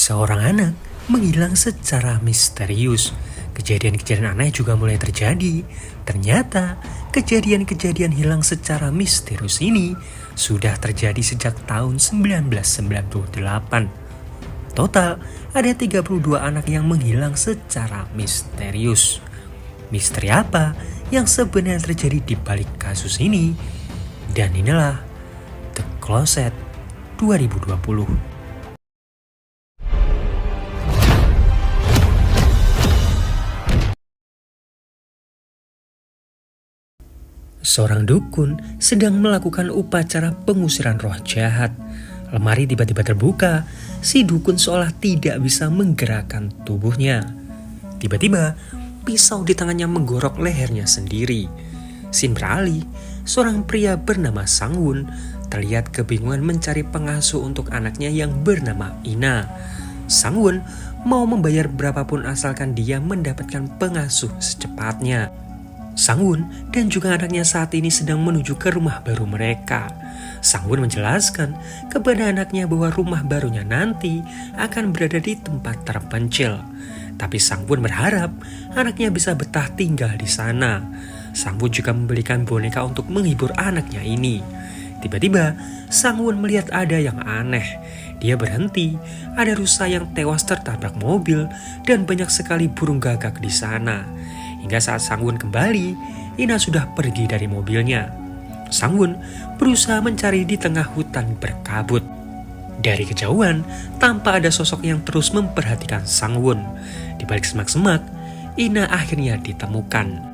Seorang anak menghilang secara misterius. Kejadian-kejadian aneh juga mulai terjadi. Ternyata kejadian-kejadian hilang secara misterius ini sudah terjadi sejak tahun 1998. Total ada 32 anak yang menghilang secara misterius. Misteri apa yang sebenarnya terjadi di balik kasus ini? Dan inilah The Closet 2020. Seorang dukun sedang melakukan upacara pengusiran roh jahat. Lemari tiba-tiba terbuka, si dukun seolah tidak bisa menggerakkan tubuhnya. Tiba-tiba, pisau di tangannya menggorok lehernya sendiri. Scene beralih, seorang pria bernama Sangwon terlihat kebingungan mencari pengasuh untuk anaknya yang bernama Ina. Sangwon mau membayar berapapun asalkan dia mendapatkan pengasuh secepatnya. Sangwon dan juga anaknya saat ini sedang menuju ke rumah baru mereka. Sangwon menjelaskan kepada anaknya bahwa rumah barunya nanti akan berada di tempat terpencil. Tapi Sangwon berharap anaknya bisa betah tinggal di sana. Sangwon juga membelikan boneka untuk menghibur anaknya ini. Tiba-tiba Sangwon melihat ada yang aneh. Dia berhenti, ada rusa yang tewas tertabrak mobil dan banyak sekali burung gagak di sana. Hingga saat Sangwon kembali, Ina sudah pergi dari mobilnya. Sangwon berusaha mencari di tengah hutan berkabut. Dari kejauhan, tampak ada sosok yang terus memperhatikan Sangwon. Di balik semak-semak, Ina akhirnya ditemukan.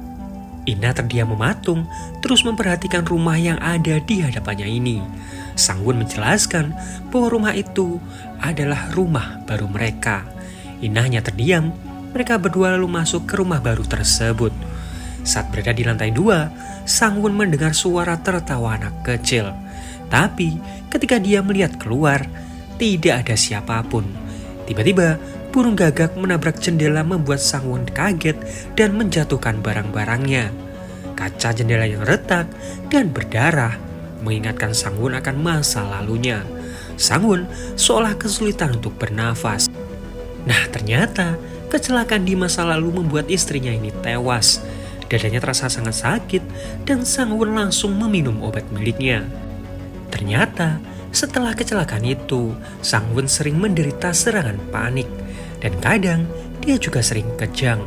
Ina terdiam mematung, terus memperhatikan rumah yang ada di hadapannya ini. Sangwon menjelaskan bahwa rumah itu adalah rumah baru mereka. Ina hanya terdiam. Mereka berdua lalu masuk ke rumah baru tersebut. Saat berada di lantai 2, Sangwon mendengar suara tertawa anak kecil. Tapi ketika dia melihat keluar, tidak ada siapapun. Tiba-tiba burung gagak menabrak jendela membuat Sangwon kaget dan menjatuhkan barang-barangnya. Kaca jendela yang retak dan berdarah mengingatkan Sangwon akan masa lalunya. Sangwon seolah kesulitan untuk bernafas. Nah, ternyata kecelakaan di masa lalu membuat istrinya ini tewas. Dadanya terasa sangat sakit dan Sangwon langsung meminum obat miliknya. Ternyata setelah kecelakaan itu, Sangwon sering menderita serangan panik dan kadang dia juga sering kejang.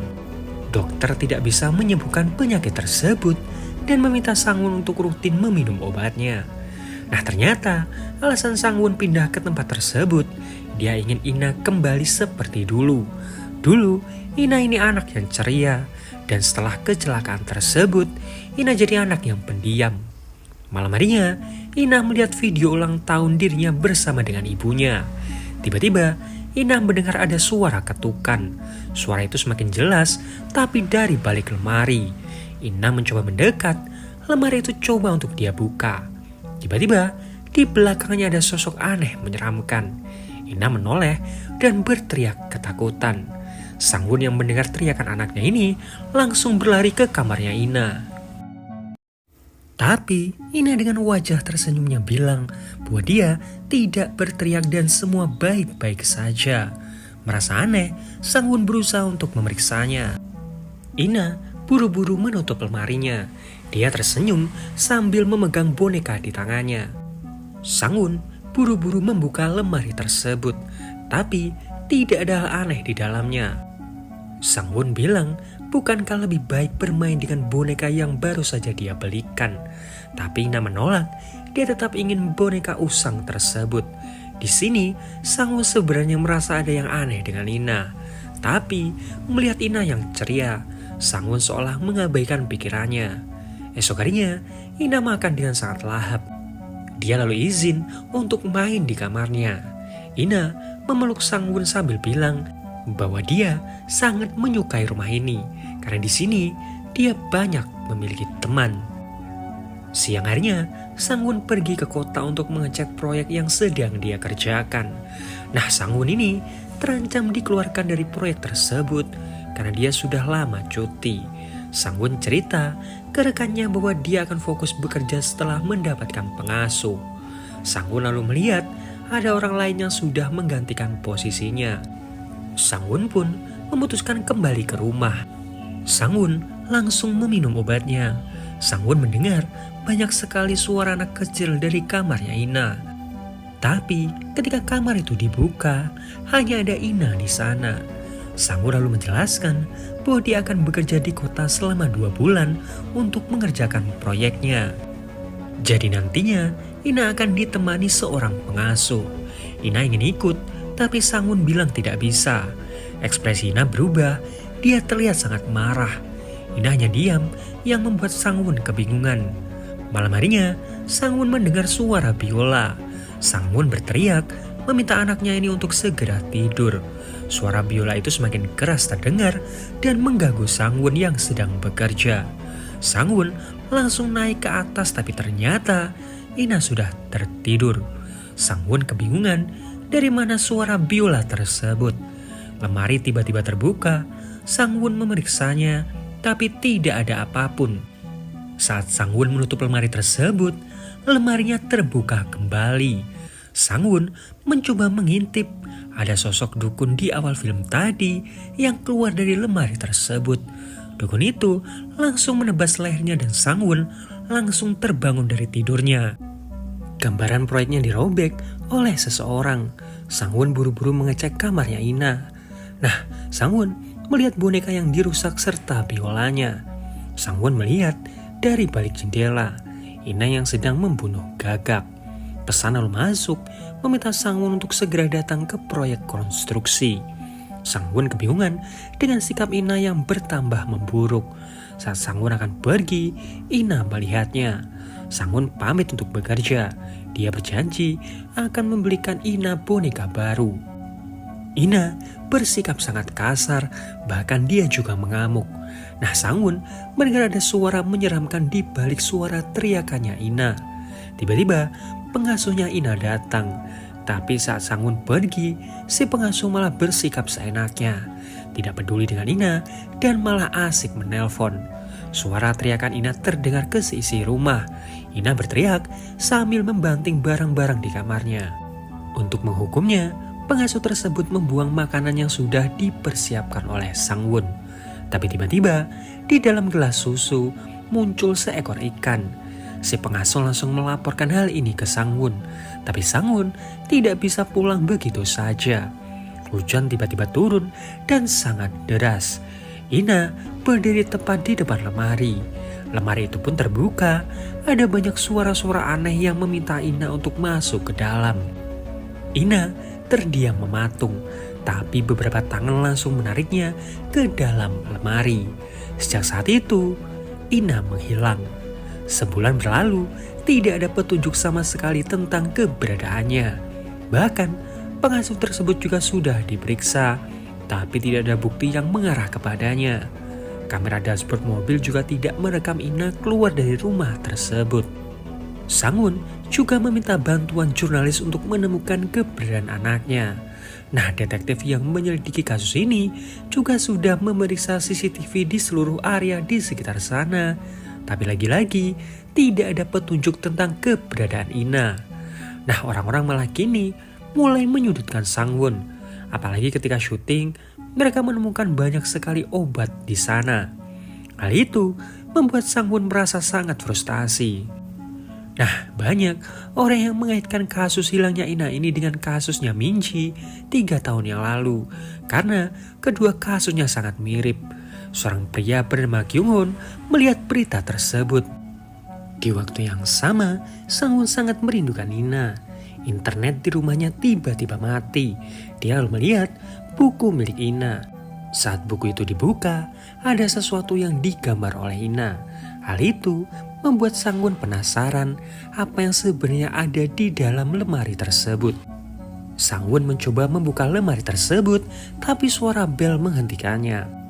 Dokter tidak bisa menyembuhkan penyakit tersebut dan meminta Sangwon untuk rutin meminum obatnya. Nah, ternyata alasan Sangwon pindah ke tempat tersebut, dia ingin Ina kembali seperti dulu. Dulu, Ina ini anak yang ceria, dan setelah kecelakaan tersebut, Ina jadi anak yang pendiam. Malam harinya, Ina melihat video ulang tahun dirinya bersama dengan ibunya. Tiba-tiba, Ina mendengar ada suara ketukan. Suara itu semakin jelas, tapi dari balik lemari. Ina mencoba mendekat, lemari itu coba untuk dia buka. Tiba-tiba, di belakangnya ada sosok aneh menyeramkan. Ina menoleh dan berteriak ketakutan. Sangwon yang mendengar teriakan anaknya ini langsung berlari ke kamarnya Ina. Tapi Ina dengan wajah tersenyumnya bilang bahwa dia tidak berteriak dan semua baik-baik saja. Merasa aneh, Sangwon berusaha untuk memeriksanya. Ina buru-buru menutup lemarinya. Dia tersenyum sambil memegang boneka di tangannya. Sangwon buru-buru membuka lemari tersebut, tapi tidak ada hal aneh di dalamnya. Sangwon bilang, bukankah lebih baik bermain dengan boneka yang baru saja dia belikan? Tapi Ina menolak, dia tetap ingin boneka usang tersebut. Di sini, Sangwon sebenarnya merasa ada yang aneh dengan Ina. Tapi, melihat Ina yang ceria, Sangwon seolah mengabaikan pikirannya. Esok harinya, Ina makan dengan sangat lahap. Dia lalu izin untuk main di kamarnya. Ina memeluk Sangwon sambil bilang bahwa dia sangat menyukai rumah ini karena di sini dia banyak memiliki teman. Siang harinya, Sangwon pergi ke kota untuk mengecek proyek yang sedang dia kerjakan. Nah, Sangwon ini terancam dikeluarkan dari proyek tersebut karena dia sudah lama cuti. Sangwon cerita ke rekannya bahwa dia akan fokus bekerja setelah mendapatkan pengasuh. Sangwon lalu melihat ada orang lain yang sudah menggantikan posisinya. Sang-won pun memutuskan kembali ke rumah. Sang-won langsung meminum obatnya. Sang-won mendengar banyak sekali suara anak kecil dari kamarnya Ina. Tapi ketika kamar itu dibuka, hanya ada Ina di sana. Sang-won lalu menjelaskan bahwa dia akan bekerja di kota selama 2 bulan untuk mengerjakan proyeknya. Jadi nantinya Ina akan ditemani seorang pengasuh. Ina ingin ikut, tapi Sang-won bilang tidak bisa. Ekspresi Ina berubah, dia terlihat sangat marah. Ina hanya diam, yang membuat Sang-won kebingungan. Malam harinya, Sang-won mendengar suara biola. Sang-won berteriak, meminta anaknya ini untuk segera tidur. Suara biola itu semakin keras terdengar dan mengganggu Sang-won yang sedang bekerja. Sang-won langsung naik ke atas, tapi ternyata Ina sudah tertidur. Sang-won kebingungan dari mana suara biola tersebut. Lemari tiba-tiba terbuka. Sang-won memeriksanya, tapi tidak ada apapun. Saat Sang-won menutup lemari tersebut, lemarinya terbuka kembali. Sang-won mencoba mengintip. Ada sosok dukun di awal film tadi yang keluar dari lemari tersebut. Dukun itu langsung menebas lehernya dan Sang-won langsung terbangun dari tidurnya. Gambaran proyeknya dirobek oleh seseorang. Sang-won buru-buru mengecek kamarnya Ina. Nah, Sang-won melihat boneka yang dirusak serta biolanya. Sang-won melihat dari balik jendela Ina yang sedang membunuh gagak. Pesan lalu masuk meminta Sang-won untuk segera datang ke proyek konstruksi. Sang-won kebingungan dengan sikap Ina yang bertambah memburuk. Saat Sang-won akan pergi, Ina melihatnya. Sang-won pamit untuk bekerja. Dia berjanji akan membelikan Ina boneka baru. Ina bersikap sangat kasar, bahkan dia juga mengamuk. Nah, Sang-won mendengar ada suara menyeramkan di balik suara teriakannya Ina. Tiba-tiba pengasuhnya Ina datang. Tapi saat Sang-won pergi, si pengasuh malah bersikap seenaknya. Tidak peduli dengan Ina dan malah asik menelpon. Suara teriakan Ina terdengar ke seisi rumah. Ina berteriak sambil membanting barang-barang di kamarnya. Untuk menghukumnya, pengasuh tersebut membuang makanan yang sudah dipersiapkan oleh Sang-won. Tapi tiba-tiba di dalam gelas susu muncul seekor ikan. Si pengasuh langsung melaporkan hal ini ke Sang-won. Tapi Sang-won tidak bisa pulang begitu saja. Hujan tiba-tiba turun dan sangat deras. Ina berdiri tepat di depan lemari. Lemari itu pun terbuka. Ada banyak suara-suara aneh yang meminta Ina untuk masuk ke dalam. Ina terdiam mematung, tapi beberapa tangan langsung menariknya ke dalam lemari. Sejak saat itu, Ina menghilang. Sebulan berlalu, tidak ada petunjuk sama sekali tentang keberadaannya. Bahkan, pengasuh tersebut juga sudah diperiksa, tapi tidak ada bukti yang mengarah kepadanya. Kamera dashboard mobil juga tidak merekam Ina keluar dari rumah tersebut. Sang-won juga meminta bantuan jurnalis untuk menemukan keberadaan anaknya. Nah, detektif yang menyelidiki kasus ini juga sudah memeriksa CCTV di seluruh area di sekitar sana. Tapi lagi-lagi tidak ada petunjuk tentang keberadaan Ina. Nah, orang-orang malah kini mulai menyudutkan Sang-won. Apalagi ketika syuting, mereka menemukan banyak sekali obat di sana. Hal itu membuat Sang-won merasa sangat frustasi. Nah, banyak orang yang mengaitkan kasus hilangnya Ina ini dengan kasusnya Minji 3 tahun yang lalu. Karena kedua kasusnya sangat mirip. Seorang pria bernama Kyung-hoon melihat berita tersebut. Di waktu yang sama, Sang-won sangat merindukan Ina. Internet di rumahnya tiba-tiba mati. Dia lalu melihat buku milik Ina. Saat buku itu dibuka, ada sesuatu yang digambar oleh Ina. Hal itu membuat Sang-won penasaran apa yang sebenarnya ada di dalam lemari tersebut. Sang-won mencoba membuka lemari tersebut, tapi suara bel menghentikannya.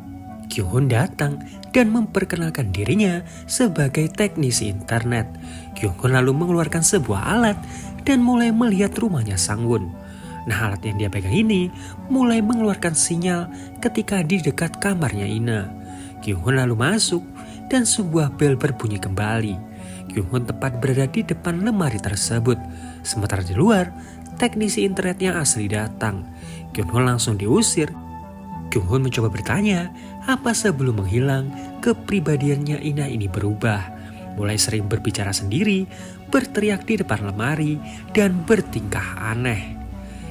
Kyung-hoon datang dan memperkenalkan dirinya sebagai teknisi internet. Kyung-hoon lalu mengeluarkan sebuah alat dan mulai melihat rumahnya Sang-won. Nah, alat yang dia pegang ini mulai mengeluarkan sinyal ketika di dekat kamarnya Ina. Kyung-hoon lalu masuk dan sebuah bel berbunyi kembali. Kyung-hoon tepat berada di depan lemari tersebut. Sementara di luar teknisi internet yang asli datang. Kyung-hun langsung diusir. Kyung-hun mencoba bertanya, apa sebelum menghilang, kepribadiannya Ina ini berubah. Mulai sering berbicara sendiri, berteriak di depan lemari, dan bertingkah aneh.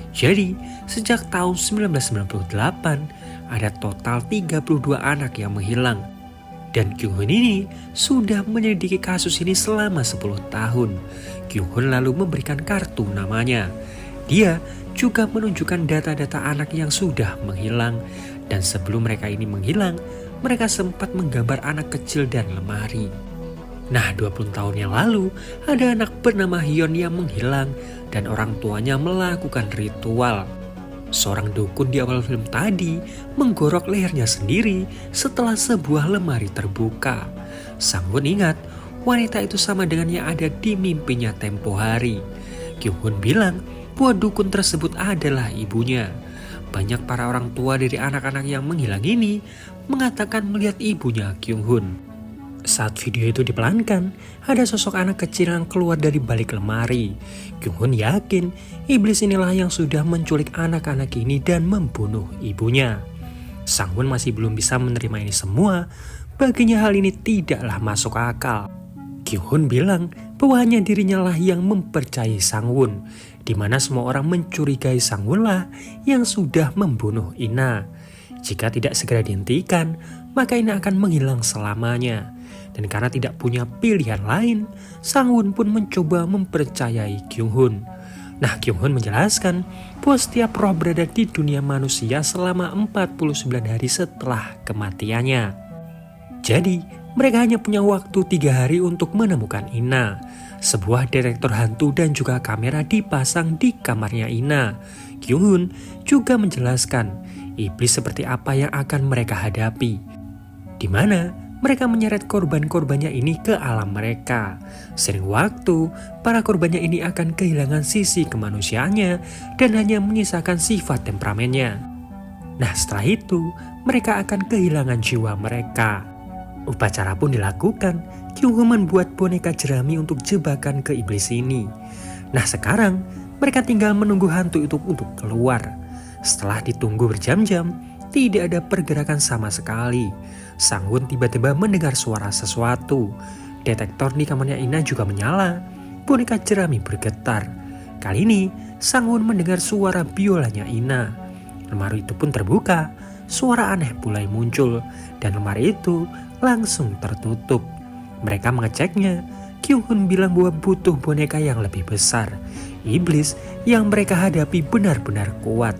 Jadi, sejak tahun 1998, ada total 32 anak yang menghilang. Dan Kyung-hun ini sudah menyelidiki kasus ini selama 10 tahun. Kyung-hun lalu memberikan kartu namanya. Dia juga menunjukkan data-data anak yang sudah menghilang. Dan sebelum mereka ini menghilang, mereka sempat menggambar anak kecil dan lemari. Nah, 20 tahun yang lalu, ada anak bernama Hyun yang menghilang dan orang tuanya melakukan ritual. Seorang dukun di awal film tadi menggorok lehernya sendiri setelah sebuah lemari terbuka. Sang-won ingat, wanita itu sama dengan yang ada di mimpinya tempo hari. Kyung-hun bilang bahwa dukun tersebut adalah ibunya. Banyak para orang tua dari anak-anak yang menghilang ini mengatakan melihat ibunya Kyung-hun. Saat video itu dipelankan, ada sosok anak kecil yang keluar dari balik lemari. Kyung-hun yakin iblis inilah yang sudah menculik anak-anak ini dan membunuh ibunya. Sang-won masih belum bisa menerima ini semua. Baginya hal ini tidaklah masuk akal. Kyung-hun bilang bahwa hanya dirinya lah yang mempercayai Sang-won, di mana semua orang mencurigai Sang-won lah yang sudah membunuh Ina. Jika tidak segera dihentikan, maka Ina akan menghilang selamanya. Dan karena tidak punya pilihan lain, Sang-won pun mencoba mempercayai Kyung-hun. Nah, Kyung-hun menjelaskan bahwa setiap roh berada di dunia manusia selama 49 hari setelah kematiannya. Jadi, mereka hanya punya waktu 3 hari untuk menemukan Ina. Sebuah detektor hantu dan juga kamera dipasang di kamarnya Ina. Kyung-hun juga menjelaskan iblis seperti apa yang akan mereka hadapi, di mana mereka menyeret korban-korbannya ini ke alam mereka. Sering waktu, para korbannya ini akan kehilangan sisi kemanusiaannya dan hanya menyisakan sifat temperamennya. Nah, setelah itu, mereka akan kehilangan jiwa mereka. Upacara pun dilakukan. Kyung-hun membuat boneka jerami untuk jebakan ke iblis ini. Nah, sekarang mereka tinggal menunggu hantu itu untuk keluar. Setelah ditunggu berjam-jam, tidak ada pergerakan sama sekali. Sang-won tiba-tiba mendengar suara sesuatu. Detektor di kamarnya Ina juga menyala. Boneka jerami bergetar. Kali ini, Sang-won mendengar suara biolanya Ina. Lemari itu pun terbuka. Suara aneh mulai muncul. Dan lemari itu langsung tertutup. Mereka mengeceknya. Kyung-hun bilang bahwa butuh boneka yang lebih besar. Iblis yang mereka hadapi benar-benar kuat.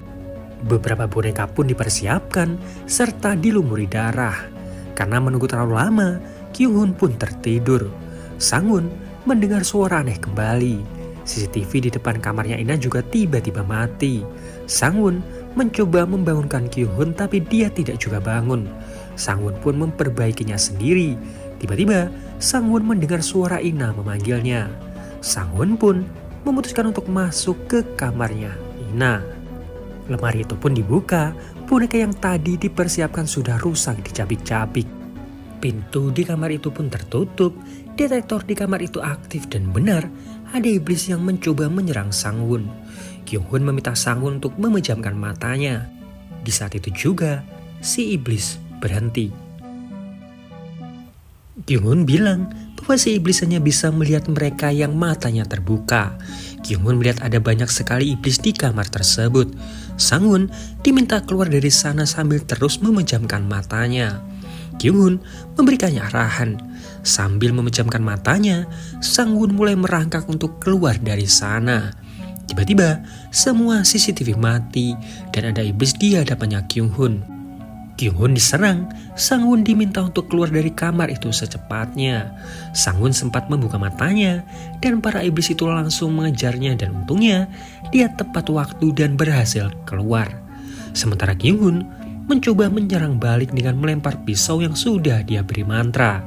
Beberapa boneka pun dipersiapkan serta dilumuri darah. Karena menunggu terlalu lama, Kyung-hun pun tertidur. Sang-won mendengar suara aneh kembali. CCTV di depan kamarnya Ina juga tiba-tiba mati. Sang-won mencoba membangunkan Kyung-hun tapi dia tidak juga bangun. Sang-won pun memperbaikinya sendiri. Tiba-tiba Sang-won mendengar suara Ina memanggilnya. Sang-won pun memutuskan untuk masuk ke kamarnya Ina. Lemari itu pun dibuka. Boneka yang tadi dipersiapkan sudah rusak dicabik-cabik. Pintu di kamar itu pun tertutup. Detektor di kamar itu aktif dan benar ada iblis yang mencoba menyerang Sang-won. Kyung-hun meminta Sang-won untuk memejamkan matanya. Di saat itu juga si iblis berhenti. Kyung-hun bilang bahwa si iblis hanya bisa melihat mereka yang matanya terbuka. Kyung-hun melihat ada banyak sekali iblis di kamar tersebut. Sang-won diminta keluar dari sana sambil terus memejamkan matanya. Kyung-hun memberikannya arahan. Sambil memejamkan matanya, Sang-won mulai merangkak untuk keluar dari sana. Tiba-tiba, semua CCTV mati dan ada iblis di hadapannya Kyung-hun. Kyung-hun diserang, Sang-won diminta untuk keluar dari kamar itu secepatnya. Sang-won sempat membuka matanya dan para iblis itu langsung mengejarnya dan untungnya dia tepat waktu dan berhasil keluar. Sementara Kyung-hun mencoba menyerang balik dengan melempar pisau yang sudah dia beri mantra.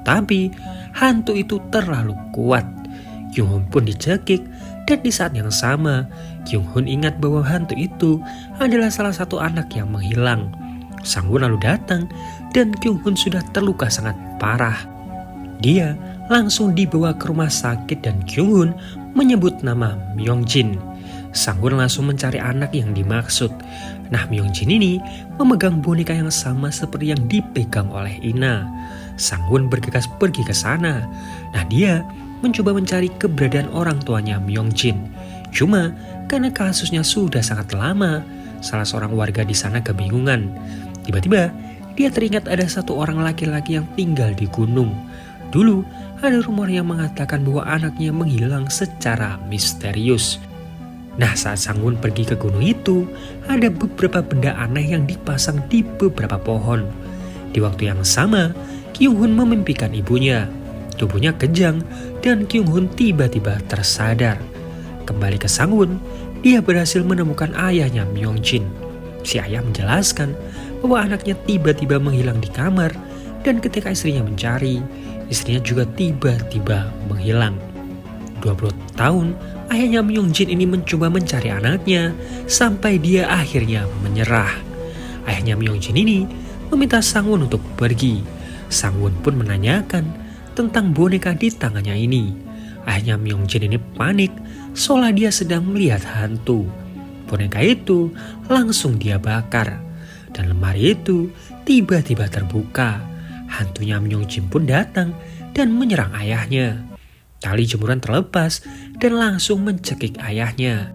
Tapi hantu itu terlalu kuat. Kyung-hun pun dicekik dan di saat yang sama Kyung-hun ingat bahwa hantu itu adalah salah satu anak yang menghilang. Sang-won lalu datang dan Kyung-hun sudah terluka sangat parah. Dia langsung dibawa ke rumah sakit dan Kyung-hun menyebut nama Myung-jin. Sang Won langsung mencari anak yang dimaksud. Nah, Myung Jin ini memegang boneka yang sama seperti yang dipegang oleh Ina. Sang Won bergegas pergi ke sana. Nah, dia mencoba mencari keberadaan orang tuanya Myung Jin. Cuma karena kasusnya sudah sangat lama, salah seorang warga di sana kebingungan. Tiba-tiba dia teringat ada satu orang laki-laki yang tinggal di gunung. Dulu ada rumor yang mengatakan bahwa anaknya menghilang secara misterius. Nah, saat Sang Won pergi ke gunung itu, ada beberapa benda aneh yang dipasang di beberapa pohon. Di waktu yang sama, Kyung Hun memimpikan ibunya. Tubuhnya kejang dan Kyung Hun tiba-tiba tersadar. Kembali ke Sang Won, dia berhasil menemukan ayahnya Myung Jin. Si ayah menjelaskan bahwa anaknya tiba-tiba menghilang di kamar dan ketika istrinya mencari, istrinya juga tiba-tiba menghilang. 20 tahun, ayahnya Myung Jin ini mencoba mencari anaknya sampai dia akhirnya menyerah. Ayahnya Myung Jin ini meminta Sang Won untuk pergi. Sang Won pun menanyakan tentang boneka di tangannya ini. Ayahnya Myung Jin ini panik seolah dia sedang melihat hantu. Boneka itu langsung dia bakar dan lemari itu tiba-tiba terbuka. Hantunya Myung Jin pun datang dan menyerang ayahnya. Tali jemuran terlepas dan langsung mencekik ayahnya.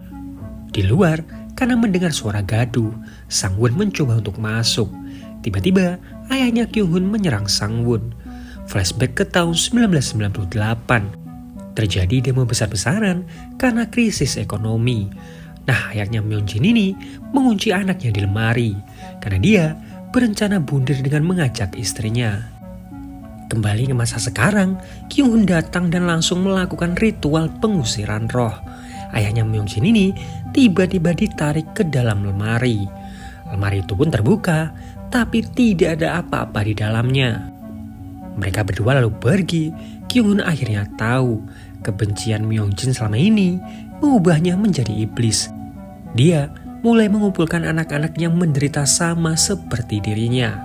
Di luar, karena mendengar suara gaduh, Sang Won mencoba untuk masuk. Tiba-tiba, ayahnya Kyung Hun menyerang Sang Won. Flashback ke tahun 1998. Terjadi demo besar-besaran karena krisis ekonomi. Nah, ayahnya Myung Jin ini mengunci anaknya di lemari karena dia berencana bunuh dengan mengajak istrinya. Kembali ke masa sekarang, Kyung Hun datang dan langsung melakukan ritual pengusiran roh. Ayahnya Myung Jin ini tiba-tiba ditarik ke dalam lemari. Lemari itu pun terbuka, tapi tidak ada apa-apa di dalamnya. Mereka berdua lalu pergi. Kyung Hun akhirnya tahu kebencian Myung Jin selama ini mengubahnya menjadi iblis. Dia mulai mengumpulkan anak-anak yang menderita sama seperti dirinya.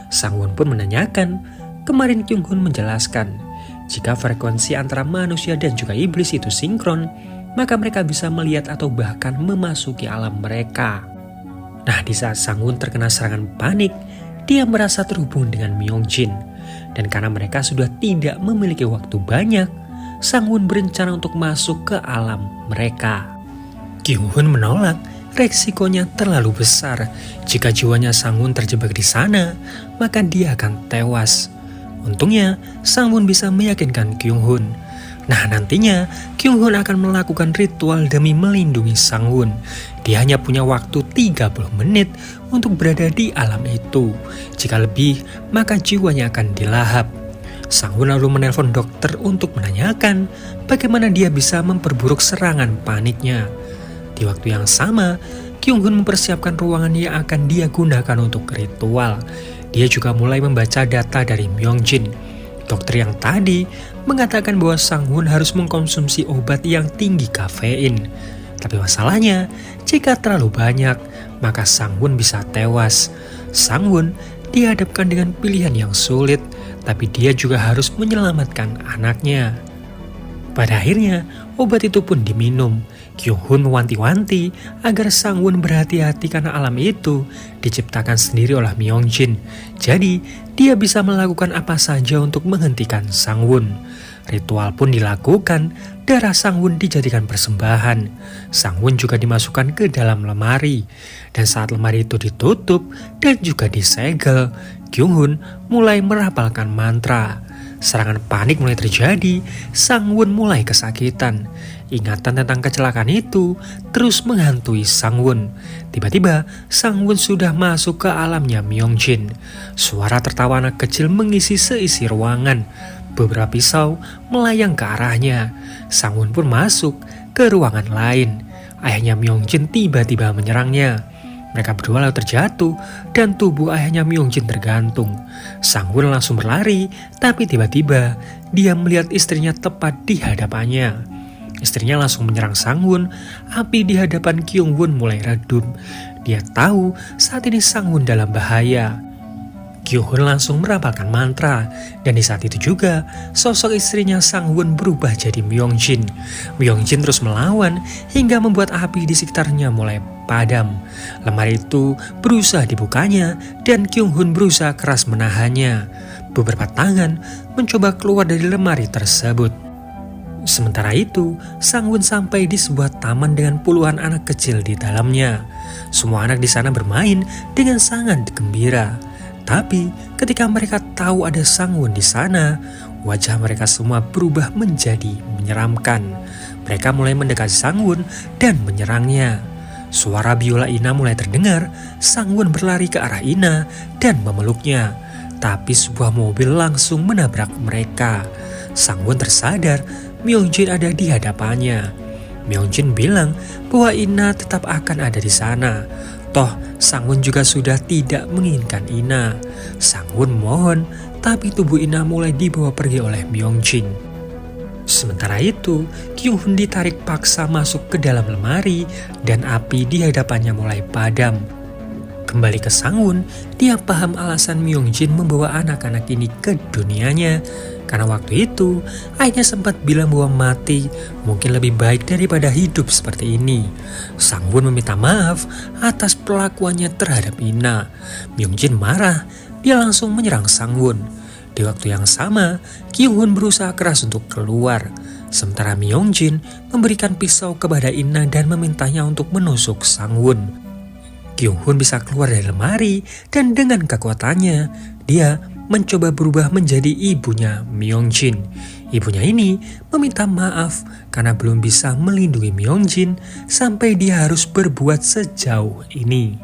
Sang Won pun menanyakan. Kemarin Kyung Hun menjelaskan, jika frekuensi antara manusia dan juga iblis itu sinkron, maka mereka bisa melihat atau bahkan memasuki alam mereka. Nah, di saat Sang Won terkena serangan panik, dia merasa terhubung dengan Myung Jin. Dan karena mereka sudah tidak memiliki waktu banyak, Sang Won berencana untuk masuk ke alam mereka. Kyung Hun menolak, resikonya terlalu besar. Jika jiwanya Sang Won terjebak di sana, maka dia akan tewas. Untungnya, Sang Won bisa meyakinkan Kyung Hun. Nah, nantinya Kyung Hun akan melakukan ritual demi melindungi Sang Won. Dia hanya punya waktu 30 menit untuk berada di alam itu. Jika lebih, maka jiwanya akan dilahap. Sang Won lalu menelpon dokter untuk menanyakan bagaimana dia bisa memperburuk serangan paniknya. Di waktu yang sama, Kyung Hun mempersiapkan ruangan yang akan dia gunakan untuk ritual. Dia juga mulai membaca data dari Myung Jin. Dokter yang tadi mengatakan bahwa Sang Won harus mengkonsumsi obat yang tinggi kafein. Tapi masalahnya, jika terlalu banyak, maka Sang Won bisa tewas. Sang Won dihadapkan dengan pilihan yang sulit, tapi dia juga harus menyelamatkan anaknya. Pada akhirnya, obat itu pun diminum. Kyung Hun mewanti-wanti agar Sang Won berhati-hati karena alam itu diciptakan sendiri oleh Myung Jin. Jadi, dia bisa melakukan apa saja untuk menghentikan Sang Won. Ritual pun dilakukan, darah Sang Won dijadikan persembahan. Sang Won juga dimasukkan ke dalam lemari. Dan saat lemari itu ditutup dan juga disegel, Kyung Hun mulai merapalkan mantra. Serangan panik mulai terjadi, Sang Won mulai kesakitan. Ingatan tentang kecelakaan itu terus menghantui Sang Won. Tiba-tiba, Sang Won sudah masuk ke alamnya Myung Jin. Suara tertawa anak kecil mengisi seisi ruangan. Beberapa pisau melayang ke arahnya. Sang Won pun masuk ke ruangan lain. Ayahnya Myung Jin tiba-tiba menyerangnya. Mereka berdua lalu terjatuh dan tubuh ayahnya Myung Jin tergantung. Sang Won langsung berlari, tapi tiba-tiba dia melihat istrinya tepat di hadapannya. Istrinya langsung menyerang Sang Won. Api di hadapan Kyung Won mulai redup. Dia tahu saat ini Sang Won dalam bahaya. Kyu-hun langsung merapalkan mantra, dan di saat itu juga sosok istrinya Sang-won berubah jadi Myung-jin. Myung-jin terus melawan hingga membuat api di sekitarnya mulai padam. Lemari itu berusaha dibukanya dan Kyung-hun berusaha keras menahannya. Beberapa tangan mencoba keluar dari lemari tersebut. Sementara itu, Sang-won sampai di sebuah taman dengan puluhan anak kecil di dalamnya. Semua anak di sana bermain dengan sangat gembira. Tapi ketika mereka tahu ada Sang-won di sana, wajah mereka semua berubah menjadi menyeramkan. Mereka mulai mendekati Sang-won dan menyerangnya. Suara biola Ina mulai terdengar. Sang-won berlari ke arah Ina dan memeluknya. Tapi sebuah mobil langsung menabrak mereka. Sang-won tersadar Myung-jin ada di hadapannya. Myung-jin bilang bahwa Ina tetap akan ada di sana. Toh, Sang-won juga sudah tidak menginginkan Ina. Sang-won mohon, tapi tubuh Ina mulai dibawa pergi oleh Myung-jin. Sementara itu, Kyung-hun ditarik paksa masuk ke dalam lemari dan api di hadapannya mulai padam. Kembali ke Sang-won, dia paham alasan Myung-jin membawa anak-anak ini ke dunianya. Karena waktu itu, ayahnya sempat bilang bahwa mati mungkin lebih baik daripada hidup seperti ini. Sang-won meminta maaf atas perlakuannya terhadap Ina. Myung-jin marah, dia langsung menyerang Sang-won. Di waktu yang sama, Kyung-hun berusaha keras untuk keluar. Sementara Myung-jin memberikan pisau kepada Ina dan memintanya untuk menusuk Sang-won. Kyung-hun bisa keluar dari lemari dan dengan kekuatannya, dia mencoba berubah menjadi ibunya Myung-jin. Ibunya ini meminta maaf karena belum bisa melindungi Myung-jin sampai dia harus berbuat sejauh ini.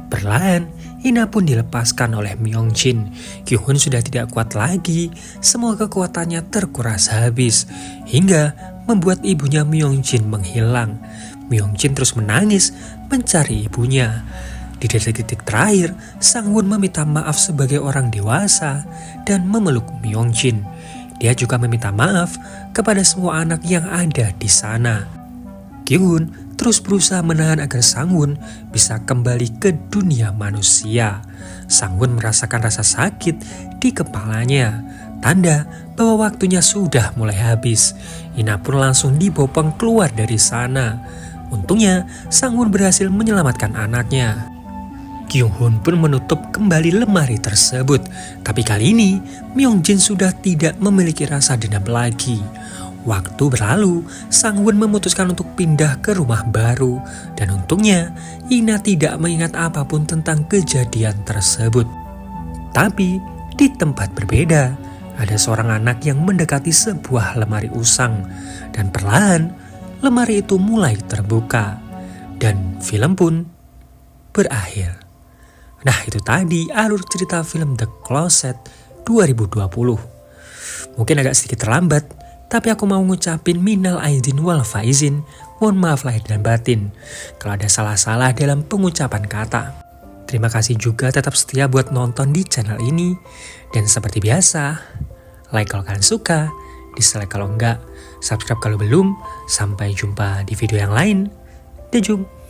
Perlahan, Ina pun dilepaskan oleh Myung-jin. Kyung-hun sudah tidak kuat lagi, semua kekuatannya terkuras habis, hingga membuat ibunya Myung-jin menghilang. Myung-jin terus menangis mencari ibunya. Di detik-detik terakhir, Sang-won meminta maaf sebagai orang dewasa dan memeluk Myung-jin. Dia juga meminta maaf kepada semua anak yang ada di sana. Kyung-hun terus berusaha menahan agar Sang-won bisa kembali ke dunia manusia. Sang-won merasakan rasa sakit di kepalanya, tanda bahwa waktunya sudah mulai habis. Ina pun langsung dibopong keluar dari sana. Untungnya, Sang-won berhasil menyelamatkan anaknya. Kyung-hun pun menutup kembali lemari tersebut. Tapi kali ini, Myung-jin sudah tidak memiliki rasa dendam lagi. Waktu berlalu, Sang-won memutuskan untuk pindah ke rumah baru. Dan untungnya, Ina tidak mengingat apapun tentang kejadian tersebut. Tapi, di tempat berbeda, ada seorang anak yang mendekati sebuah lemari usang. Dan perlahan, lemari itu mulai terbuka. Dan film pun berakhir. Nah, itu tadi alur cerita film The Closet 2020. Mungkin agak sedikit terlambat, tapi aku mau ngucapin minal aidin wal faizin, mohon maaf lahir dan batin kalau ada salah-salah dalam pengucapan kata. Terima kasih juga tetap setia buat nonton di channel ini. Dan seperti biasa, like kalau kalian suka, dislike kalau enggak, subscribe kalau belum. Sampai jumpa di video yang lain. Dejum.